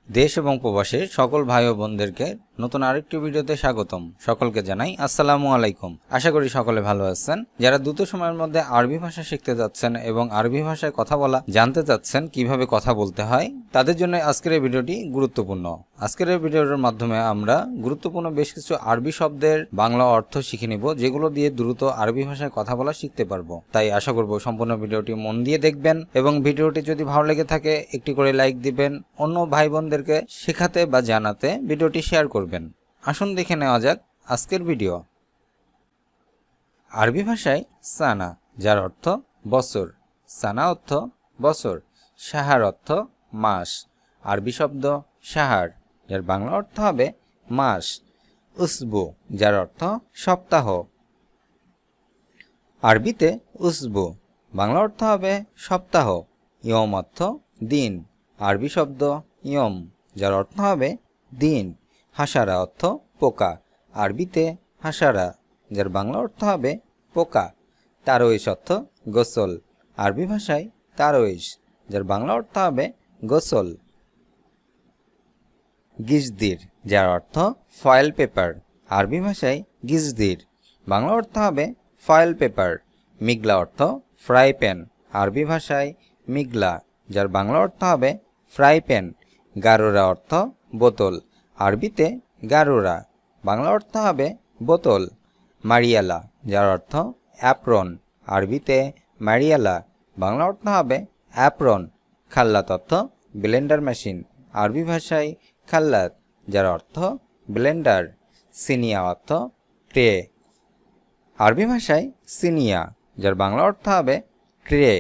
দেশ এবং প্রবাসে সকল ভাই ও বোনদেরকে নতুন আরেকটি ভিডিওতে স্বাগতম। সকলকে জানাই আসসালামু আলাইকুম। আশা করি সকলে ভালো আছেন। যারা দ্রুত সময়ের মধ্যে আরবি ভাষা শিখতে যাচ্ছেন এবং আরবি ভাষায় কথা বলা জানতে চাচ্ছেন কিভাবে কথা বলতে হয়, তাদের জন্য আজকের এই ভিডিওটি গুরুত্বপূর্ণ। আজকের এই ভিডিওর মাধ্যমে আমরা গুরুত্বপূর্ণ বেশ কিছু আরবি শব্দের বাংলা অর্থ শিখে নিব, যেগুলো দিয়ে দ্রুত আরবি ভাষায় কথা বলা শিখতে পারবো। তাই আশা করব সম্পূর্ণ ভিডিওটি মন দিয়ে দেখবেন এবং ভিডিওটি যদি ভালো লেগে থাকে একটি করে লাইক দিবেন, অন্য ভাই বোনদেরকে শেখাতে বা জানাতে ভিডিওটি শেয়ার করবেন। আসুন দেখে নেওয়া যাক আজকের ভিডিও। আরবি ভাষায় সানা, যার অর্থ বছর, সানা অর্থ বছর, শাহার অর্থ মাস, আরবি শব্দ শাহার, যার বাংলা অর্থ হবে মাস, উসবু, যার অর্থ সপ্তাহ, আরবিতে উসবু, বাংলা অর্থ হবে সপ্তাহ, ইয়ম অর্থ দিন, আরবি শব্দ ইয়ম, যার অর্থ হবে দিন, হাসারা অর্থ পোকা, আরবিতে হাসারা, যার বাংলা অর্থ হবে পোকা, তারওয়েশ অর্থ গোসল, আরবি ভাষায় তারওয়েশ, যার বাংলা অর্থ হবে গোসল, গিজদির, যার অর্থ ফয়েল পেপার, আরবি ভাষায় গিজদির, বাংলা অর্থ হবে ফয়েল পেপার, মিগলা অর্থ ফ্রাই প্যান, আরবি ভাষায় মিগলা, যার বাংলা অর্থ হবে ফ্রাই প্যান, গারোরা অর্থ বোতল, আরবিতে গারোরা, বাংলা অর্থ হবে বোতল, মারিয়ালা, যার অর্থ অ্যাপ্রন, আরবিতে মারিয়ালা, বাংলা অর্থ হবে অ্যাপ্রন, খাল্লাত অর্থ ব্লেন্ডার মেশিন, আরবি ভাষায় খাল্লাত, যার অর্থ ব্লেন্ডার, সিনিয়া অর্থ ট্রে, আরবি ভাষায় সিনিয়া, যার বাংলা অর্থ হবে ট্রে,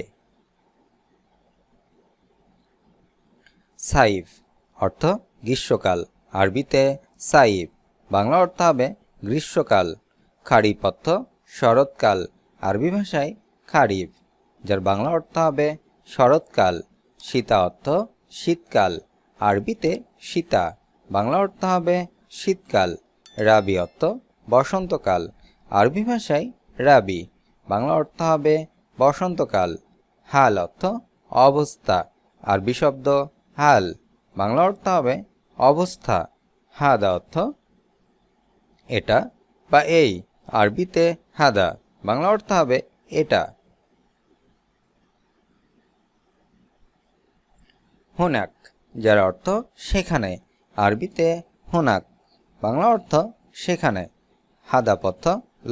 সাইফ অর্থ গ্রীষ্মকাল, আরবিতে সাইফ, বাংলা অর্থ হবে গ্রীষ্মকাল, খারিফ অর্থ শরৎকাল, আরবি ভাষায় খারিফ, যার বাংলা অর্থ হবে শরৎকাল, শীতা অর্থ শীতকাল, আরবিতে শীতা, বাংলা অর্থ হবে শীতকাল, রাবি অর্থ বসন্তকাল, আরবি ভাষায় রাবি, বাংলা অর্থ হবে বসন্তকাল, হাল অর্থ অবস্থা, আরবি শব্দ হাল, বাংলা অর্থ হবে অবস্থা, হাদা অর্থ এটা বা এই, আরবিতে হাদা, বাংলা অর্থ হবে এটা, হুনাক, যার অর্থ সেখানে, আরবিতে হুনাক, বাংলা অর্থ সেখানে, হাদাফ অর্থ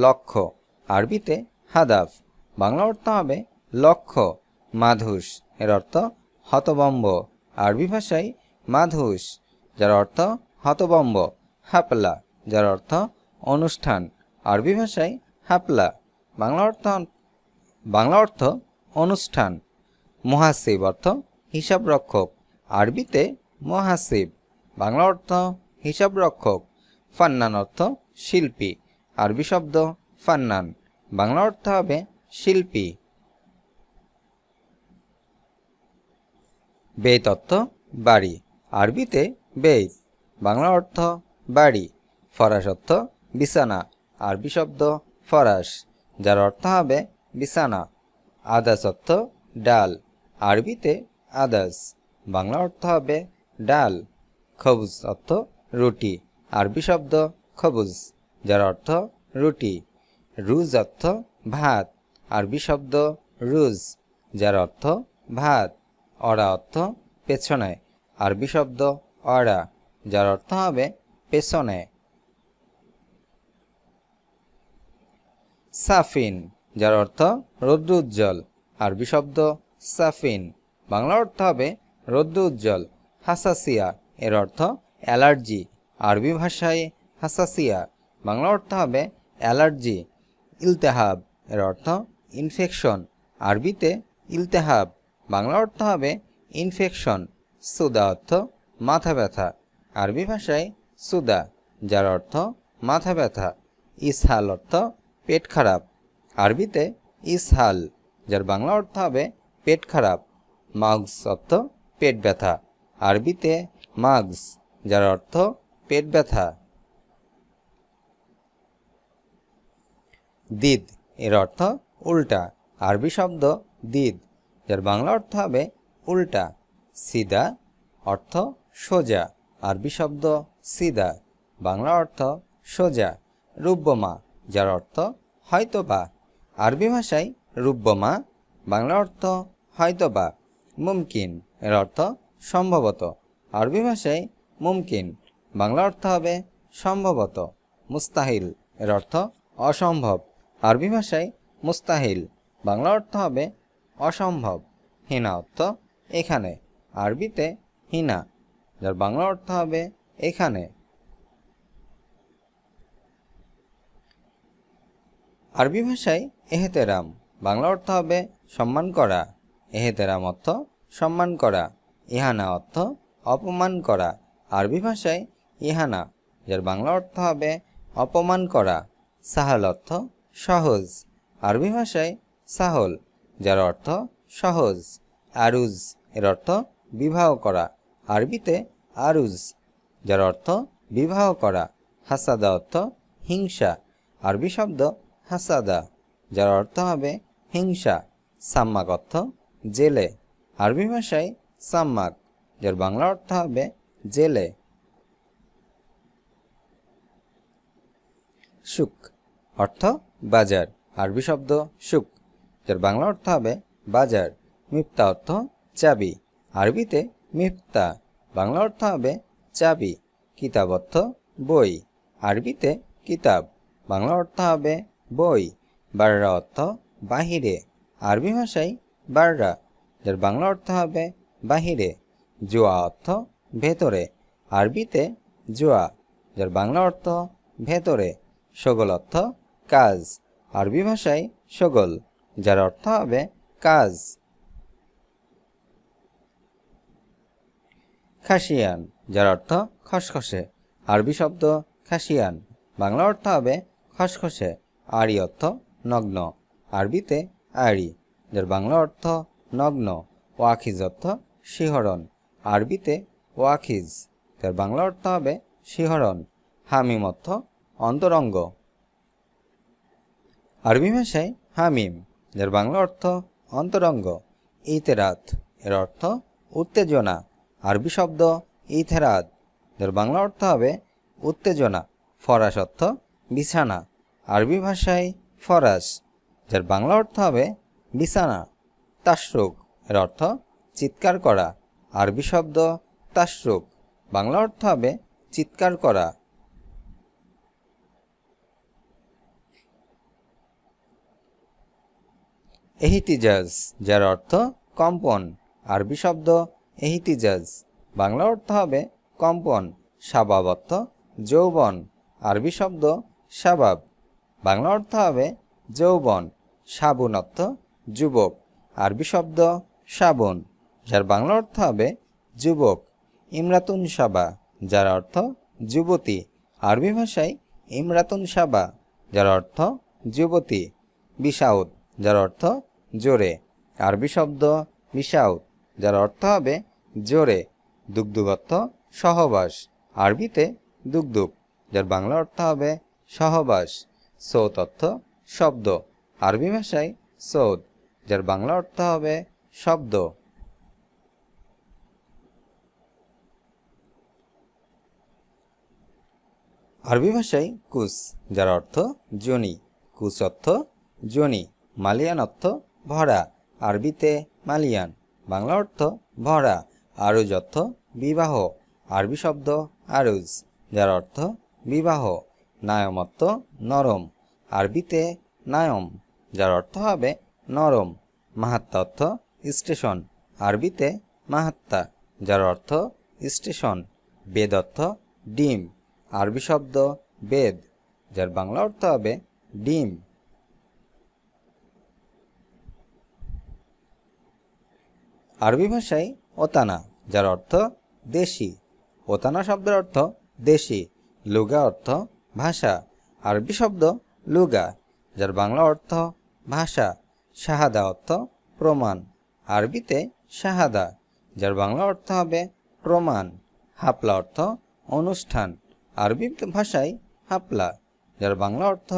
লক্ষ্য, আরবিতে হাদাফ, বাংলা অর্থ হবে লক্ষ্য, মাধুস, এর অর্থ হতবম্ব, আরবি ভাষায় মাধুস, যার অর্থ হতবম্ব, হাপলা, যার অর্থ অনুষ্ঠান, আরবি ভাষায় হাপলা, বাংলা অর্থ অনুষ্ঠান, মুহাসিব অর্থ হিসাব রক্ষক, আরবিতে মুহাসিব, বাংলা অর্থ হিসাব রক্ষক, ফান্নান অর্থ শিল্পী, আরবি শব্দ ফান্নান, বাংলা অর্থ হবে শিল্পী, বেত অর্থ বাড়ি, আরবিতে বেত, বাংলা অর্থ বাড়ি, ফরাশ অর্থ বিছানা, আরবি শব্দ ফরাশ, যার অর্থ হবে বিছানা, আদাস অর্থ ডাল, আরবিতে আদাস, বাংলা অর্থ হবে ডাল, খবুজ অর্থ রুটি, আরবি শব্দ খবুজ, যার অর্থ রুটি, রুজ অর্থ ভাত, আরবি শব্দ রুজ, যার অর্থ ভাত, অরা অর্থ পেছনে, আরবি শব্দ অরা, যার অর্থ হবে পেছনে, সাফিন, যার অর্থ রৌদ্র উজ্জ্বল, আরবি শব্দ সাফিন, বাংলা অর্থ হবে রৌদ্র উজ্জ্বল, হাসাসিয়া, এর অর্থ অ্যালার্জি, আরবি ভাষায় হাসাসিয়া, বাংলা অর্থ হবে অ্যালার্জি, ইলতেহাব, এর অর্থ ইনফেকশন, আরবিতে ইলতেহাব, বাংলা অর্থ হবে ইনফেকশন, সুদা অর্থ মাথা ব্যথা, আরবি ভাষায় সুদা, যার অর্থ মাথা ব্যথা, ইসহাল অর্থ পেট খারাপ, আরবিতে ইসহাল, যার বাংলা অর্থ হবে পেট খারাপ, মাগস অর্থ পেট ব্যথা, আরবিতে মাগস, যার অর্থ পেট ব্যথা, দিদ, এর অর্থ উল্টা, আরবি শব্দ দিদ, যার বাংলা অর্থ হবে উল্টা, সিদা অর্থ সোজা, আরবি শব্দ সিদা, বাংলা অর্থ সোজা। রুব্বমা, যার অর্থ হয়তোবা, আরবি ভাষায় রুব্বমা, বাংলা অর্থ হয়তোবা। মুমকিন, এর অর্থ সম্ভবত, আরবি ভাষায় মুমকিন, বাংলা অর্থ হবে সম্ভবত। মুস্তাহিল, এর অর্থ অসম্ভব, আরবি ভাষায় মুস্তাহিল, বাংলা অর্থ হবে অসম্ভব। হিনা অর্থ এখানে, আরবিতে হিনা, যার বাংলা অর্থ হবে এখানে। আরবি ভাষায় এহতেরাম, বাংলা অর্থ হবে সম্মান করা। এহতেরাম অর্থ সম্মান করা। ইহানা অর্থ অপমান করা, আরবি ভাষায় ইহানা, যার বাংলা অর্থ হবে অপমান করা। সাহাল অর্থ সহজ, আরবি ভাষায় সাহল, যার অর্থ সহজ। আরুজ, এর অর্থ বিবাহ করা, আরবিতে আরুজ, যার অর্থ বিবাহ করা। হাসাদা অর্থ হিংসা, আরবি শব্দ হাসাদা, যার অর্থ হবে হিংসা। সাম্মাক অর্থ জেলে, আরবি ভাষায় সাম্মাক, যার বাংলা অর্থ হবে জেলে। সুক অর্থ বাজার, আরবি শব্দ সুক, যার বাংলা অর্থ হবে বাজার। মিফতা অর্থ চাবি, আরবিতে মিফতা, বাংলা অর্থ হবে চাবি। কিতাব অর্থ বই, আরবিতে কিতাব, বাংলা অর্থ হবে বই। বাররা অর্থ বাহিরে, আরবি ভাষায় বাররা, যার বাংলা অর্থ হবে বাহিরে। জোয়া অর্থ ভেতরে, আরবিতে জোয়া, যার বাংলা অর্থ ভেতরে। শগল অর্থ কাজ, আরবি ভাষায় শগল, যার অর্থ হবে কাজ। খাসিয়ান, যার অর্থ খসখসে, আরবি শব্দ খাসিয়ান, বাংলা অর্থ হবে খসখসে। আড়ি অর্থ নগ্ন, আরবিতে আড়ি, যার বাংলা অর্থ নগ্ন। ওয়াখিজ অর্থ শিহরণ, আরবিতে ওয়াখিজ, যার বাংলা অর্থ হবে শিহরণ। হামিম অর্থ অন্তরঙ্গ, আরবি ভাষায় হামিম, যার বাংলা অর্থ অন্তরঙ্গ। ইতেরাত, এর অর্থ উত্তেজনা, আরবি শব্দ ইতেরাত, যার বাংলা অর্থ হবে উত্তেজনা। ফরাস অর্থ বিছানা, আরবি ভাষায় ফরাস, যার বাংলা অর্থ হবে বিছানা। তাশরুক, এর অর্থ চিৎকার করা, আরবি শব্দ তাশরুক, বাংলা অর্থ হবে চিৎকার করা। এহিতিজাজ, যার অর্থ কম্পন, আরবি শব্দ এহিতিজাজ, বাংলা অর্থ হবে কম্পন। শাবাব অর্থ যৌবন, আরবি শব্দ শাবাব, বাংলা অর্থ হবে যৌবন। সাবুন অর্থ যুবক, আরবি শব্দ সাবুন, যার বাংলা অর্থ হবে যুবক। ইমরাতুন সাবা, যার অর্থ যুবতী, আরবি ভাষায় ইমরাতুন সাবা, যার অর্থ যুবতী। বিসাউদ, যার অর্থ জোরে, আরবি শব্দ বিসাউদ, যার অর্থ হবে জোরে। দুগদুগ অর্থ সহবাস, আরবিতে দুগদুগ, যার বাংলা অর্থ হবে সহবাস। সৌত অর্থ শব্দ, আরবি ভাষায় সৌদ, যার বাংলা অর্থ হবে শব্দ। আরবি ভাষায় কুস, যার অর্থ যোনি, কুস অর্থ যোনি। মালিয়ান অর্থ ভরা, আরবিতে মালিয়ান, বাংলা অর্থ ভরা। আরুজ অর্থ বিবাহ, আরবি শব্দ আরুজ, যার অর্থ বিবাহ। নায়ম অর্থ নরম, আরবিতে নায়ম, যার অর্থ হবে নরম। মাহাত্তা অর্থ স্টেশন, আরবিতে মাহাত্তা, যার অর্থ স্টেশন। বেদ অর্থ ডিম, আরবি শব্দ বেদ, যার বাংলা অর্থ হবে ডিম। আরবি ভাষায় ওতানা, যার অর্থ দেশি, ওতানা শব্দের অর্থ দেশি। লুগা অর্থ ভাষা, আরবি শব্দ লুগা, যার বাংলা অর্থ ভাষা। শাহাদা অর্থ প্রমাণ, আরবিতে শাহাদা, যার বাংলা অর্থ হবে প্রমাণ। হাপলা অর্থ অনুষ্ঠান, আরবি ভাষায় হাপলা, যার বাংলা অর্থ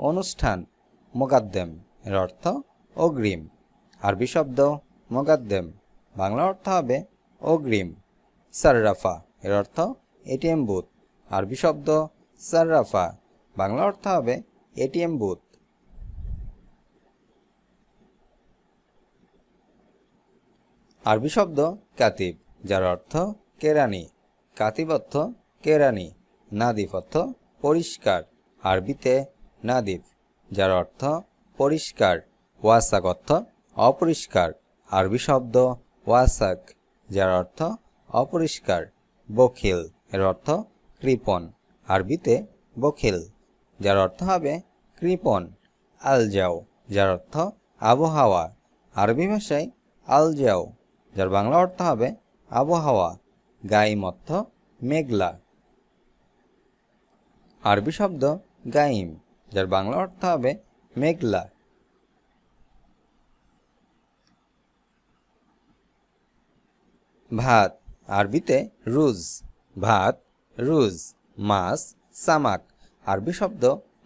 অনুষ্ঠান। মোকাদ্দেম, এর অর্থ অগ্রিম, আরবি শব্দ মোকাদ্দেম, বাংলা অর্থ হবে অগ্রিম। সাররাফা, এর অর্থ এটিএম বুথ। আরবি শব্দ সাররাফা, বাংলা অর্থ হবে এটিএম বুথ। আরবি শব্দ কাতিব, যার অর্থ কেরানি। কাতিব অর্থ কেরানি, নাদিফ অর্থ পরিষ্কার, আরবিতে নাদিফ, যার অর্থ পরিষ্কার। ওয়াসাক অর্থ অপরিষ্কার, আরবি শব্দ ওয়াসাক, যার অর্থ অপরিষ্কার। বখিল, এর অর্থ কৃপণ, আরবিতে বখিল, যার অর্থ হবে কৃপণ। আলজাও, যার অর্থ আবহাওয়া, আরবি ভাষায় আলজাও, যার বাংলা অর্থ হবে আবহাওয়া। গাইম অর্থ মেঘলা, আরবি শব্দ গাইম, যার বাংলা অর্থ হবে মেঘলা। ভাত, আরবিতে রুজ, ভাত রুজ। মাছ সামাক, আরবি শব্দ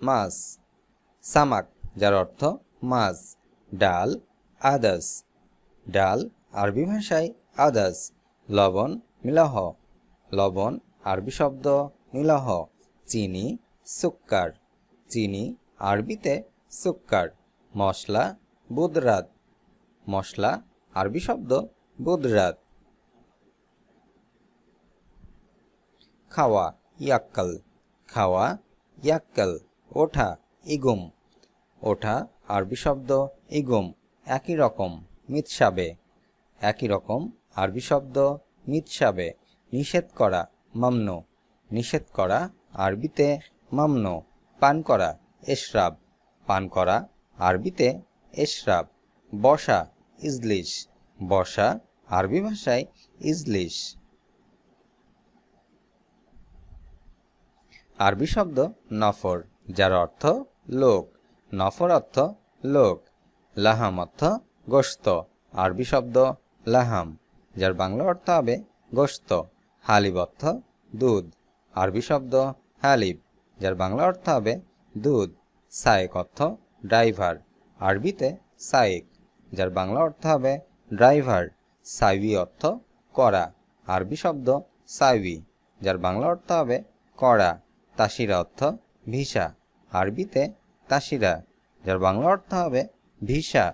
মাছ, সামাক, যার অর্থ মাছ। ডাল আদাস, ডাল আরবি ভাষায় আদাস। লবণ মিলাহ, লবণ আরবি শব্দ মিলাহ। চিনি সুক্কার, চিনি আরবিতে সুক্কার। মশলা বুদরাত, মশলা আরবি শব্দ বুদরাত। খাওয়া ইয়াক্কাল, খাওয়া ইয়াক্কাল। ওঠা ইগুম, ওঠা আরবি শব্দ ইগুম, একই রকম মিতসাবে, একই রকম আরবি শব্দ মিতসাবে। নিষেধ করা মামনু, নিষেধ করা আরবিতে মামনু। পান করা এশরাব, পান করা আরবিতে এশরাব। বসা ইজলিশ, বসা আরবি ভাষায় ইজলিশ। আরবি শব্দ নফর, যার অর্থ লোক, নফর অর্থ লোক। লাহাম অর্থ গোশত, আরবি শব্দ লাহাম, যার বাংলা অর্থ হবে গোশত। হালিব অর্থ দুধ, আরবি শব্দ হালিব, যার বাংলা অর্থ হবে দুধ। সায়েক অর্থ ড্রাইভার, আরবিতে সায়েক, যার বাংলা অর্থ হবে ড্রাইভার। সাইবি অর্থ করা, আরবি শব্দ সাইবি, যার বাংলা অর্থ হবে করা। তাসিরা অর্থ ভিসা, আরবিতে তাসিরা, যার বাংলা অর্থ হবে ভিসা।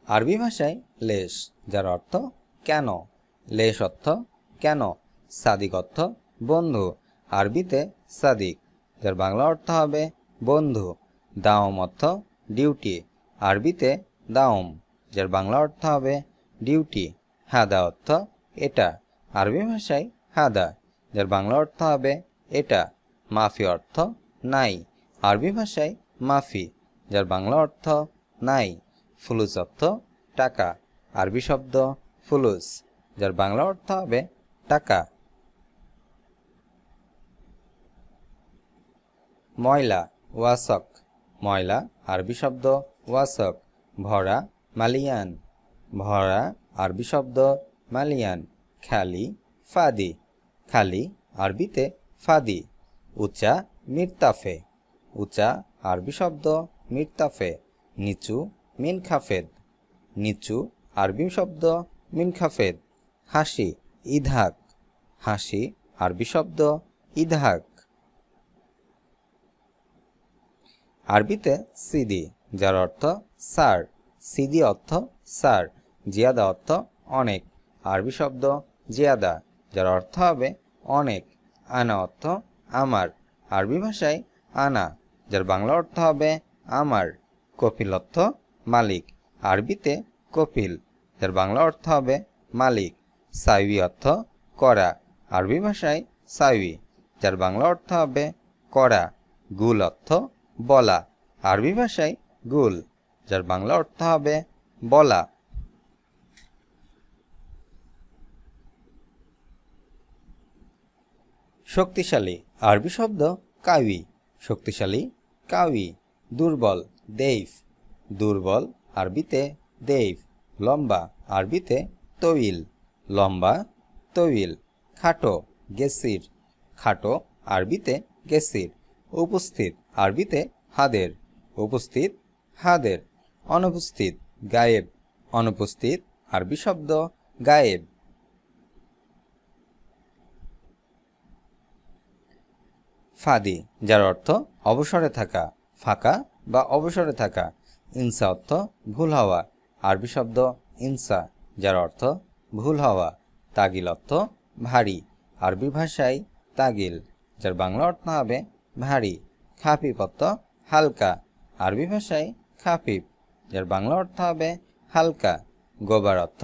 আরবি ভাষায় লেশ, যার অর্থ কেন, লেশ অর্থ কেন। সাদিক অর্থ বন্ধু, আরবিতে সাদিক, যার বাংলা অর্থ হবে বন্ধু। দাওম অর্থ ডিউটি, আরবিতে দাওম, যার বাংলা অর্থ হবে ডিউটি। হাদা অর্থ এটা, আরবি ভাষায় হাদা, যার বাংলা অর্থ হবে এটা। মাফি অর্থ নাই, আরবি ভাষায় মাফি, যার বাংলা অর্থ নাই। ফুলুস অর্থ টাকা, আরবি শব্দ ফুলুস, যার বাংলা অর্থ হবে টাকা। ময়লা ওয়াসক, ময়লা আরবি শব্দ ওয়াসক। ভরা মালিয়ান, ভরা আরবি শব্দ মালিয়ান। খালি ফাদি, খালি আরবিতে ফাদি। উচা মিরতাফে, উচা আরবি শব্দ মিরতাফে। নিচু মিনখাফেদ, নিচু আরবি শব্দ মিনখাফেদ। হাসি ইধাক, হাসি আরবি শব্দ ইধাক। আরবিতে সিদি, যার অর্থ স্যার, সিদি অর্থ স্যার। জিয়াদা অর্থ অনেক, আরবি শব্দ জিয়াদা, যার অর্থ হবে অনেক। আনা অর্থ আমার, আরবি ভাষায় আনা, যার বাংলা অর্থ হবে আমার। কপিল অর্থ মালিক, আরবিতে কপিল, যার বাংলা অর্থ হবে মালিক। সাইবি অর্থ করা, আরবি ভাষায় সাইবি, যার বাংলা অর্থ হবে করা। গুল অর্থ বলা, আরবি ভাষায় গুল, যার বাংলা অর্থ হবে বলা। শক্তিশালী, আরবি শব্দ কাউই, শক্তিশালী কাউই। দুর্বল দেইফ, দুর্বল আরবিতে দেইফ। লম্বা আরবিতে তবিল, লম্বা তবিল। খাটো গেসির, খাটো আরবিতে গেসির। উপস্থিত আরবিতে হাদের, উপস্থিত হাদের। অনুপস্থিত গায়েব, অনুপস্থিত, আরবি শব্দ গায়েব। ফাদি, যার অর্থ অবসরে থাকা, ফাঁকা বা অবসরে থাকা। ইনসা অর্থ ভুল হওয়া, আরবি শব্দ ইনসা, যার অর্থ ভুল হওয়া। তাগিল অর্থ ভারী, আরবি ভাষায় তাগিল, যার বাংলা অর্থ হবে ভারী। খাফিফ অর্থ হালকা, আরবি ভাষায় খাফিফ, যার বাংলা অর্থ হবে হালকা। গোবার অর্থ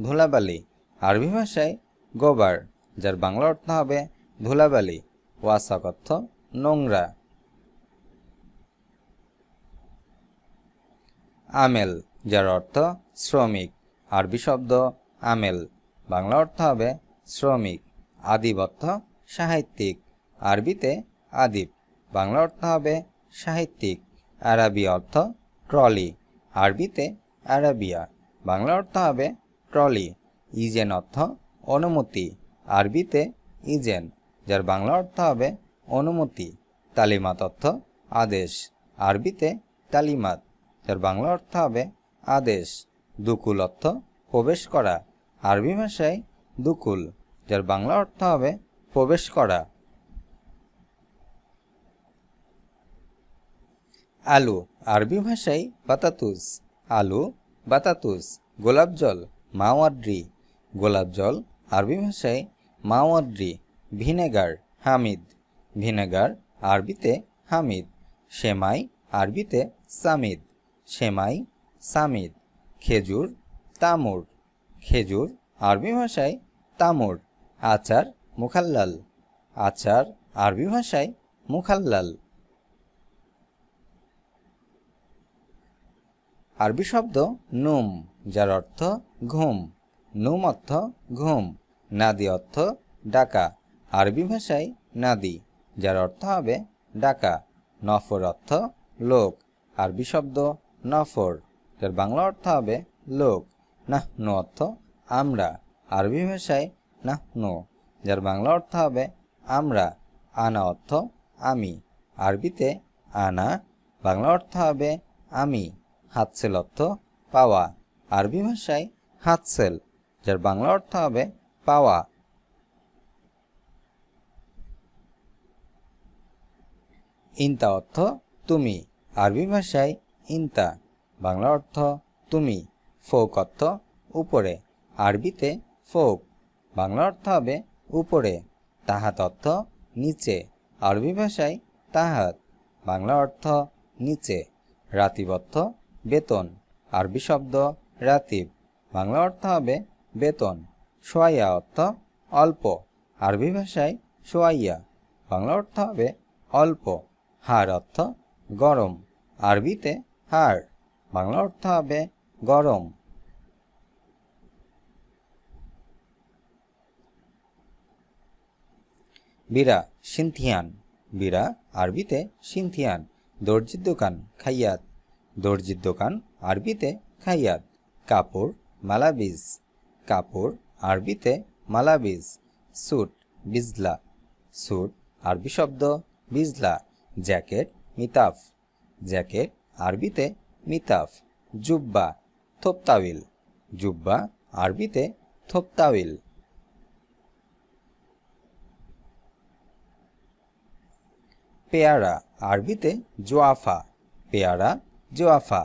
ধুলাবালি, আরবি ভাষায় গোবার, যার বাংলা অর্থ হবে ধুলাবালি। ওয়াসাক অর্থ নোংরা। আমেল, যার অর্থ শ্রমিক, আরবি শব্দ আমেল, বাংলা অর্থ হবে শ্রমিক। আদিব অর্থ সাহিত্যিক, আরবিতে আদিব, বাংলা অর্থ হবে সাহিত্যিক। আরাবি অর্থ ট্রলি, আরবিতে আরাবিয়া, বাংলা অর্থ হবে ট্রলি। ইজেন অর্থ অনুমতি, আরবিতে ইজেন, যার বাংলা অর্থ হবে অনুমতি। তালিমাত অর্থ আদেশ, আরবিতে তালিমাত, যার বাংলা অর্থ হবে আদেশ। দুকুল অর্থ প্রবেশ করা, আরবি ভাষায় দুকুল, যার বাংলা অর্থ হবে প্রবেশ করা। আলু, আরবি ভাষায় বাতাতুস, আলু বাতাতুস। গোলাপ জল মাওয়াদ্রি, গোলাপ জল, আরবি ভাষায় মাওয়াদ্রি। ভিনেগার হামিদ, ভিনেগার, আরবিতে হামিদ। সেমাই, আরবিতে সামিদ, সেমাই সামিদ। খেজুর তামুর, খেজুর, আরবি ভাষায় তামুর। আচার মুখাল্লাল, আচার, আরবি ভাষায় মুখাল্লাল। আরবি শব্দ নুম, যার অর্থ ঘুম, নুম অর্থ ঘুম। নাদি অর্থ ডাকা, আরবি ভাষায় নাদি, যার অর্থ হবে ডাকা। নফর অর্থ লোক, আরবি শব্দ নফর, যার বাংলা অর্থ হবে লোক। নাহনু অর্থ আমরা, আরবি ভাষায় নাহনু, যার বাংলা অর্থ হবে আমরা। আনা অর্থ আমি, আরবিতে আনা, বাংলা অর্থ হবে আমি। হাতসেল অর্থ পাওয়া, আরবি ভাষায় হাতসেল, যার বাংলা অর্থ হবে পাওয়া। ইনতা অর্থ তুমি, আরবি ভাষায় ইনতা, বাংলা অর্থ তুমি। ফোক অর্থ উপরে, আরবিতে ফোক, বাংলা অর্থ হবে উপরে। তাহাত অর্থ নিচে, আরবি ভাষায় তাহাত, বাংলা অর্থ নিচে। রাতিব অর্থ বেতন, আরবি শব্দ রাতিব, বাংলা অর্থ হবে বেতন। সোয়াইয়া অর্থ অল্প, আরবি ভাষায় সোয়াইয়া, বাংলা অর্থ হবে অল্প। হার অর্থ গরম, আরবিতে হার, বাংলা অর্থ হবে গরম। বিরা সিনথিয়ান, বিরা, আরবিতে সিনথিয়ান। দর্জির দোকান খাইয়াত, দর্জির দোকান, আরবিতে খাইয়াত। কাপড় মালাবিজ, কাপড়, আরবিতে মালাবিজ। স্যুট বিজলা, স্যুট, আরবি শব্দ বিজলা। জ্যাকেট মিতাফ, জ্যাকেট, আরবিতে মিতাফ। জুব্বা থোপতাউইল, জুব্বা, আরবিতে থোপতাউইল। পেয়ারা, আরবিতে জোয়াফা, পেয়ারা জোয়াফা।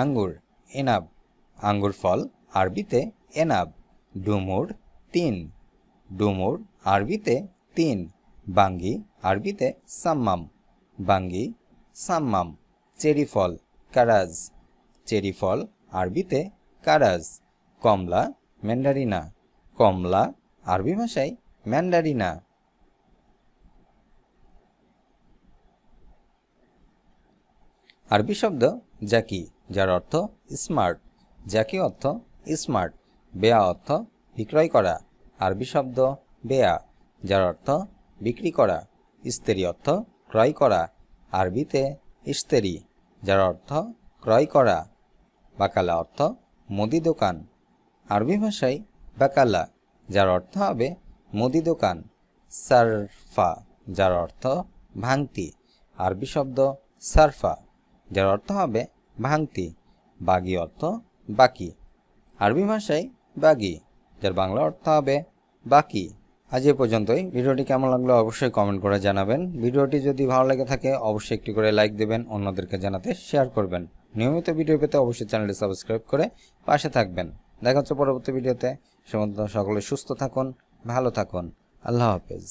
আঙ্গুর এনাব, আঙ্গুর ফল, আরবিতে এনাব। ডুমুর তিন, ডুমুর, আরবিতে তিন। বাঙ্গি, আরবিতে সাম্মাম, বাঙ্গি সাম্মাম। চেরি ফল কারাজ, চেরি ফল, আরবিতে কারাজ। কমলা ম্যান্ডারিনা, কমলা, আরবি ভাষায় ম্যান্ডারিনা। আরবি শব্দ জাকি, যার অর্থ স্মার্ট, জাকি অর্থ স্মার্ট। বেয়া অর্থ বিক্রয় করা, আরবি শব্দ বেয়া, যার অর্থ বিক্রি করা। ইস্তেরি অর্থ ক্রয় করা, আরবিতে ইস্তেরি, যার অর্থ ক্রয় করা। বাকালা অর্থ মুদি দোকান, আরবি ভাষায় বাকালা, যার অর্থ হবে মুদি দোকান। সারফা, যার অর্থ ভাঙতি, আরবি শব্দ সারফা, যার অর্থ হবে ভাঙতি। বাগি অর্থ বাকি, আরবি ভাষায় বাগি, যার বাংলা অর্থ হবে বাকি। আজ এ পর্যন্তই। ভিডিওটি কেমন লাগলো অবশ্যই কমেন্ট করে জানাবেন। ভিডিওটি যদি ভালো লেগে থাকে অবশ্যই একটি করে লাইক দেবেন, অন্যদেরকে জানাতে শেয়ার করবেন। নিয়মিত ভিডিও পেতে অবশ্যই চ্যানেলটি সাবস্ক্রাইব করে পাশে থাকবেন। দেখা হচ্ছে পরবর্তী ভিডিওতে। সে পর্যন্ত সকলে সুস্থ থাকুন, ভালো থাকুন। আল্লাহ হাফেজ।